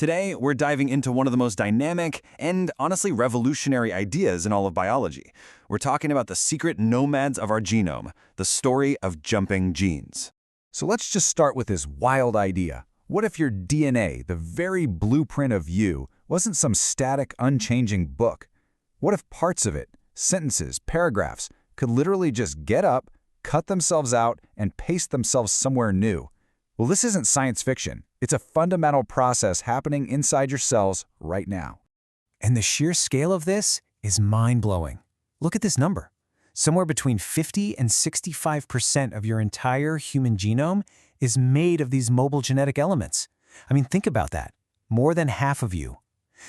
Today, we're diving into one of the most dynamic and honestly revolutionary ideas in all of biology. We're talking about the secret nomads of our genome, the story of jumping genes. So let's just start with this wild idea. What if your DNA, the very blueprint of you, wasn't some static, unchanging book? What if parts of it, sentences, paragraphs, could literally just get up, cut themselves out, and paste themselves somewhere new? Well, this isn't science fiction. It's a fundamental process happening inside your cells right now. And the sheer scale of this is mind-blowing. Look at this number. Somewhere between 50 and 65% of your entire human genome is made of these mobile genetic elements. I mean, think about that. More than half of you.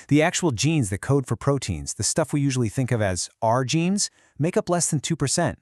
The actual genes that code for proteins, the stuff we usually think of as our genes, make up less than 2%.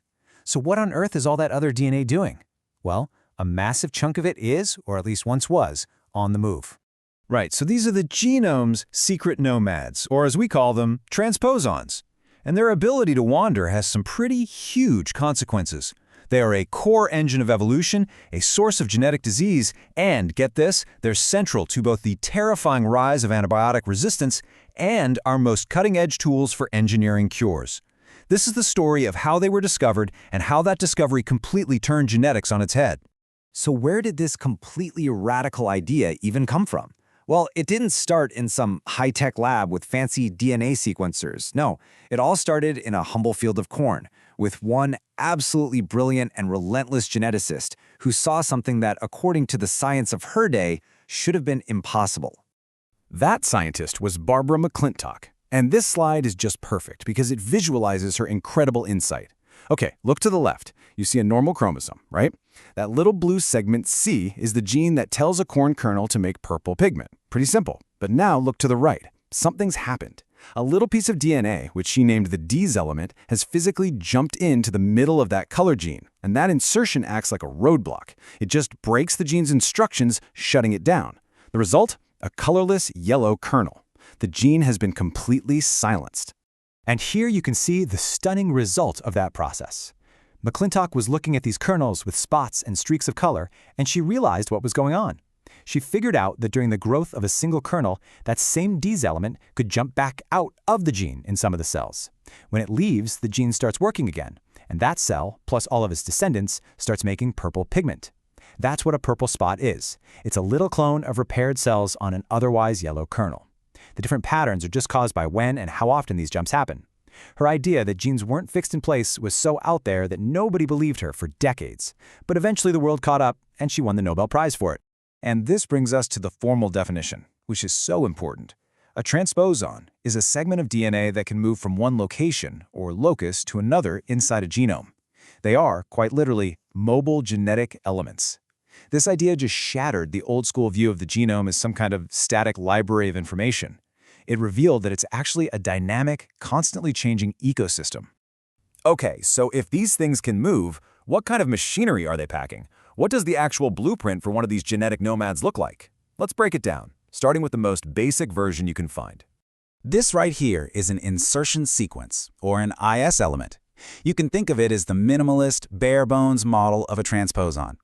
So what on earth is all that other DNA doing? Well, a massive chunk of it is, or at least once was, on the move. Right, so these are the genome's secret nomads, or as we call them, transposons. And their ability to wander has some pretty huge consequences. They are a core engine of evolution, a source of genetic disease, and, get this, they're central to both the terrifying rise of antibiotic resistance and our most cutting-edge tools for engineering cures. This is the story of how they were discovered and how that discovery completely turned genetics on its head. So where did this completely radical idea even come from? Well, it didn't start in some high-tech lab with fancy DNA sequencers. No, it all started in a humble field of corn, with one absolutely brilliant and relentless geneticist who saw something that, according to the science of her day, should have been impossible. That scientist was Barbara McClintock, and this slide is just perfect because it visualizes her incredible insight. Okay, look to the left. You see a normal chromosome, right? That little blue segment C is the gene that tells a corn kernel to make purple pigment. Pretty simple. But now look to the right. Something's happened. A little piece of DNA, which she named the D's element, has physically jumped into the middle of that color gene, and that insertion acts like a roadblock. It just breaks the gene's instructions, shutting it down. The result? A colorless yellow kernel. The gene has been completely silenced. And here you can see the stunning result of that process. McClintock was looking at these kernels with spots and streaks of color, and she realized what was going on. She figured out that during the growth of a single kernel, that same D's element could jump back out of the gene in some of the cells. When it leaves, the gene starts working again, and that cell, plus all of its descendants, starts making purple pigment. That's what a purple spot is. It's a little clone of repaired cells on an otherwise yellow kernel. The different patterns are just caused by when and how often these jumps happen. Her idea that genes weren't fixed in place was so out there that nobody believed her for decades. But eventually the world caught up, and she won the Nobel Prize for it. And this brings us to the formal definition, which is so important. A transposon is a segment of DNA that can move from one location, or locus, to another inside a genome. They are, quite literally, mobile genetic elements. This idea just shattered the old-school view of the genome as some kind of static library of information. It revealed that it's actually a dynamic, constantly changing ecosystem. Okay, so if these things can move, what kind of machinery are they packing? What does the actual blueprint for one of these genetic nomads look like? Let's break it down, starting with the most basic version you can find. This right here is an insertion sequence, or an IS element. You can think of it as the minimalist, bare-bones model of a transposon.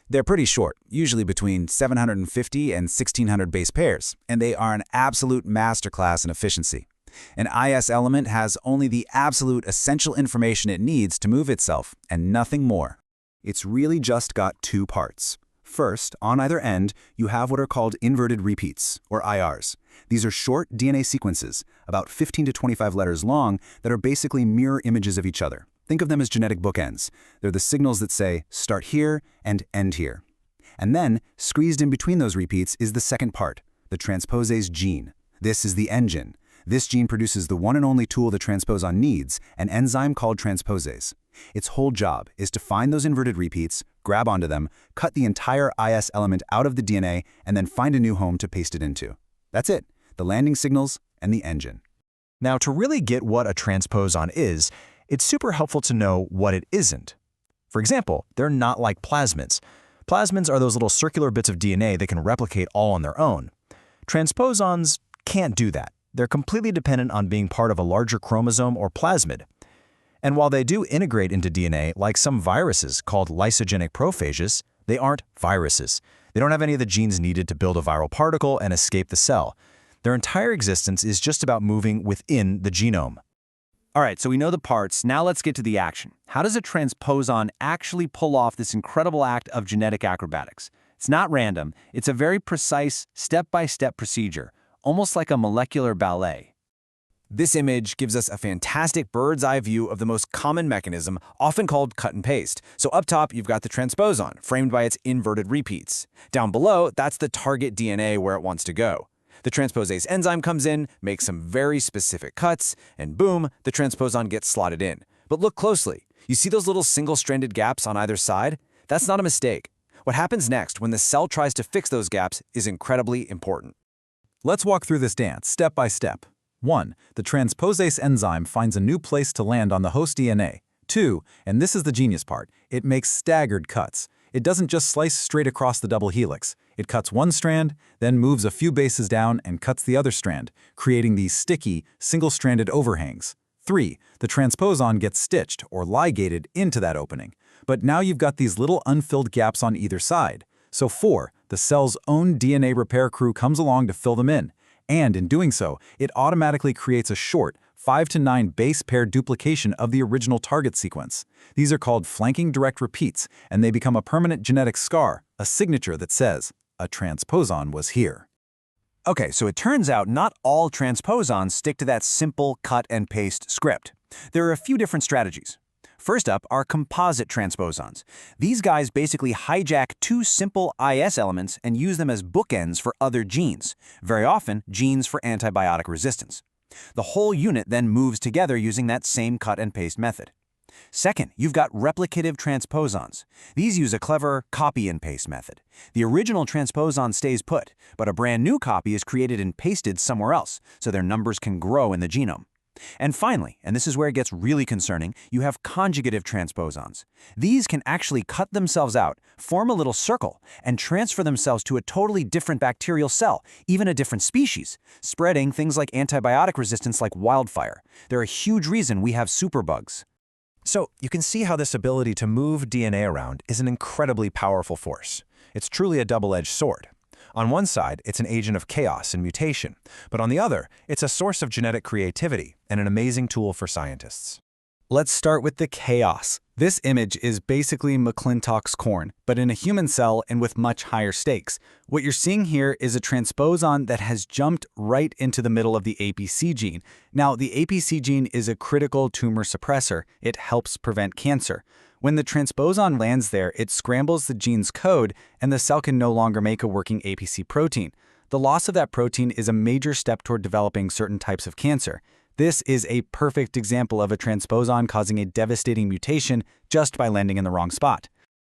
They're pretty short, usually between 750 and 1600 base pairs, and they are an absolute masterclass in efficiency. An IS element has only the absolute essential information it needs to move itself, and nothing more. It's really just got two parts. First, on either end, you have what are called inverted repeats, or IRs. These are short DNA sequences, about 15 to 25 letters long, that are basically mirror images of each other. Think of them as genetic bookends. They're the signals that say, start here and end here. And then, squeezed in between those repeats is the second part, the transposase gene. This is the engine. This gene produces the one and only tool the transposon needs, an enzyme called transposase. Its whole job is to find those inverted repeats, grab onto them, cut the entire IS element out of the DNA, and then find a new home to paste it into. That's it, the landing signals and the engine. Now, to really get what a transposon is, it's super helpful to know what it isn't. For example, they're not like plasmids. Plasmids are those little circular bits of DNA that can replicate all on their own. Transposons can't do that. They're completely dependent on being part of a larger chromosome or plasmid. And while they do integrate into DNA, like some viruses called lysogenic prophages, they aren't viruses. They don't have any of the genes needed to build a viral particle and escape the cell. Their entire existence is just about moving within the genome. All right, so we know the parts. Now let's get to the action. How does a transposon actually pull off this incredible act of genetic acrobatics? It's not random. It's a very precise, step-by-step procedure, almost like a molecular ballet. This image gives us a fantastic bird's-eye view of the most common mechanism, often called cut and paste. So up top, you've got the transposon, framed by its inverted repeats. Down below, that's the target DNA where it wants to go. The transposase enzyme comes in, makes some very specific cuts, and boom, the transposon gets slotted in. But look closely. You see those little single-stranded gaps on either side? That's not a mistake. What happens next when the cell tries to fix those gaps is incredibly important. Let's walk through this dance step by step. 1. The transposase enzyme finds a new place to land on the host DNA. 2. And this is the genius part, it makes staggered cuts. It doesn't just slice straight across the double helix. It cuts one strand, then moves a few bases down and cuts the other strand, creating these sticky, single-stranded overhangs. 3. The transposon gets stitched or ligated into that opening. But now you've got these little unfilled gaps on either side. So 4. The cell's own DNA repair crew comes along to fill them in. And in doing so, it automatically creates a short, 5 to 9 base pair duplication of the original target sequence. These are called flanking direct repeats, and they become a permanent genetic scar, a signature that says, a transposon was here. Okay, so it turns out not all transposons stick to that simple cut-and-paste script. There are a few different strategies. First up are composite transposons. These guys basically hijack two simple IS elements and use them as bookends for other genes, very often genes for antibiotic resistance. The whole unit then moves together using that same cut-and-paste method. Second, you've got replicative transposons. These use a clever copy-and-paste method. The original transposon stays put, but a brand new copy is created and pasted somewhere else, so their numbers can grow in the genome. And finally, and this is where it gets really concerning, you have conjugative transposons. These can actually cut themselves out, form a little circle, and transfer themselves to a totally different bacterial cell, even a different species, spreading things like antibiotic resistance like wildfire. They're a huge reason we have superbugs. So you can see how this ability to move DNA around is an incredibly powerful force. It's truly a double-edged sword. On one side, it's an agent of chaos and mutation, but on the other, it's a source of genetic creativity and an amazing tool for scientists. Let's start with the chaos. This image is basically McClintock's corn, but in a human cell and with much higher stakes. What you're seeing here is a transposon that has jumped right into the middle of the APC gene. Now, the APC gene is a critical tumor suppressor. It helps prevent cancer. When the transposon lands there, it scrambles the gene's code, and the cell can no longer make a working APC protein. The loss of that protein is a major step toward developing certain types of cancer. This is a perfect example of a transposon causing a devastating mutation just by landing in the wrong spot.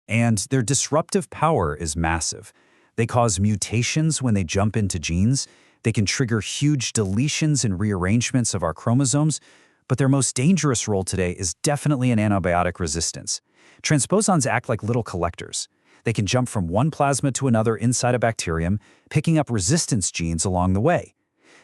And their disruptive power is massive. They cause mutations when they jump into genes. They can trigger huge deletions and rearrangements of our chromosomes. But their most dangerous role today is definitely in antibiotic resistance. Transposons act like little collectors. They can jump from one plasmid to another inside a bacterium, picking up resistance genes along the way.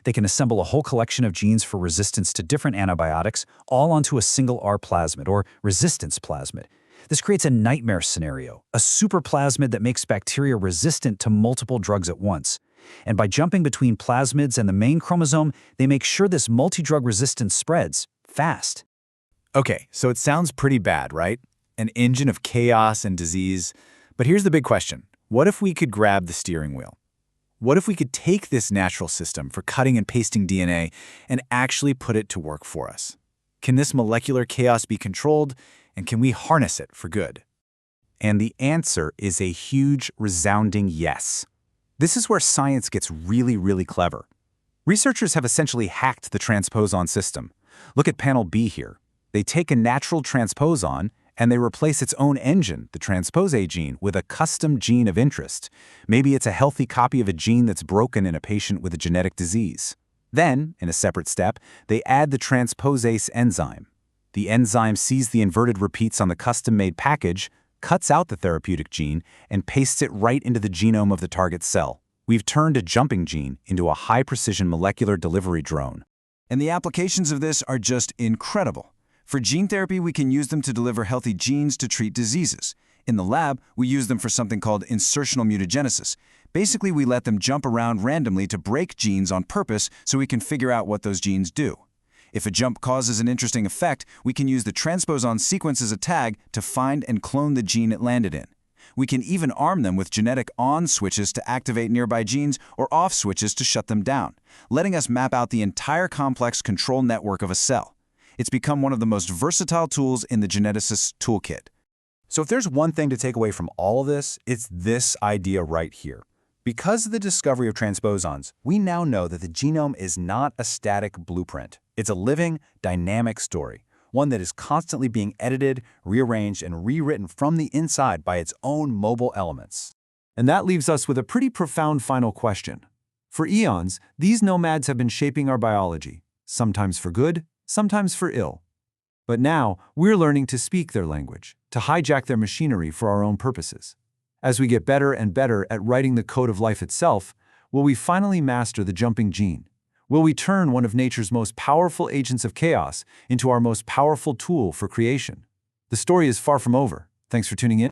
They can assemble a whole collection of genes for resistance to different antibiotics, all onto a single R plasmid, or resistance plasmid. This creates a nightmare scenario, a super plasmid that makes bacteria resistant to multiple drugs at once. And by jumping between plasmids and the main chromosome, they make sure this multi-drug resistance spreads fast. Okay, so it sounds pretty bad, right? An engine of chaos and disease. But here's the big question. What if we could grab the steering wheel? What if we could take this natural system for cutting and pasting DNA and actually put it to work for us? Can this molecular chaos be controlled, and can we harness it for good? And the answer is a huge, resounding yes. This is where science gets really, really clever. Researchers have essentially hacked the transposon system. Look at panel B here. They take a natural transposon and they replace its own engine, the transposase gene, with a custom gene of interest. Maybe it's a healthy copy of a gene that's broken in a patient with a genetic disease. Then, in a separate step, they add the transposase enzyme. The enzyme sees the inverted repeats on the custom-made package, cuts out the therapeutic gene, and pastes it right into the genome of the target cell. We've turned a jumping gene into a high-precision molecular delivery drone. And the applications of this are just incredible. For gene therapy, we can use them to deliver healthy genes to treat diseases. In the lab, we use them for something called insertional mutagenesis. Basically, we let them jump around randomly to break genes on purpose so we can figure out what those genes do. If a jump causes an interesting effect, we can use the transposon sequence as a tag to find and clone the gene it landed in. We can even arm them with genetic on switches to activate nearby genes or off switches to shut them down, letting us map out the entire complex control network of a cell. It's become one of the most versatile tools in the geneticist's toolkit. So if there's one thing to take away from all of this, it's this idea right here. Because of the discovery of transposons, we now know that the genome is not a static blueprint. It's a living, dynamic story, one that is constantly being edited, rearranged, and rewritten from the inside by its own mobile elements. And that leaves us with a pretty profound final question. For eons, these nomads have been shaping our biology, sometimes for good, sometimes for ill. But now, we're learning to speak their language, to hijack their machinery for our own purposes. As we get better and better at writing the code of life itself, will we finally master the jumping gene? Will we turn one of nature's most powerful agents of chaos into our most powerful tool for creation? The story is far from over. Thanks for tuning in.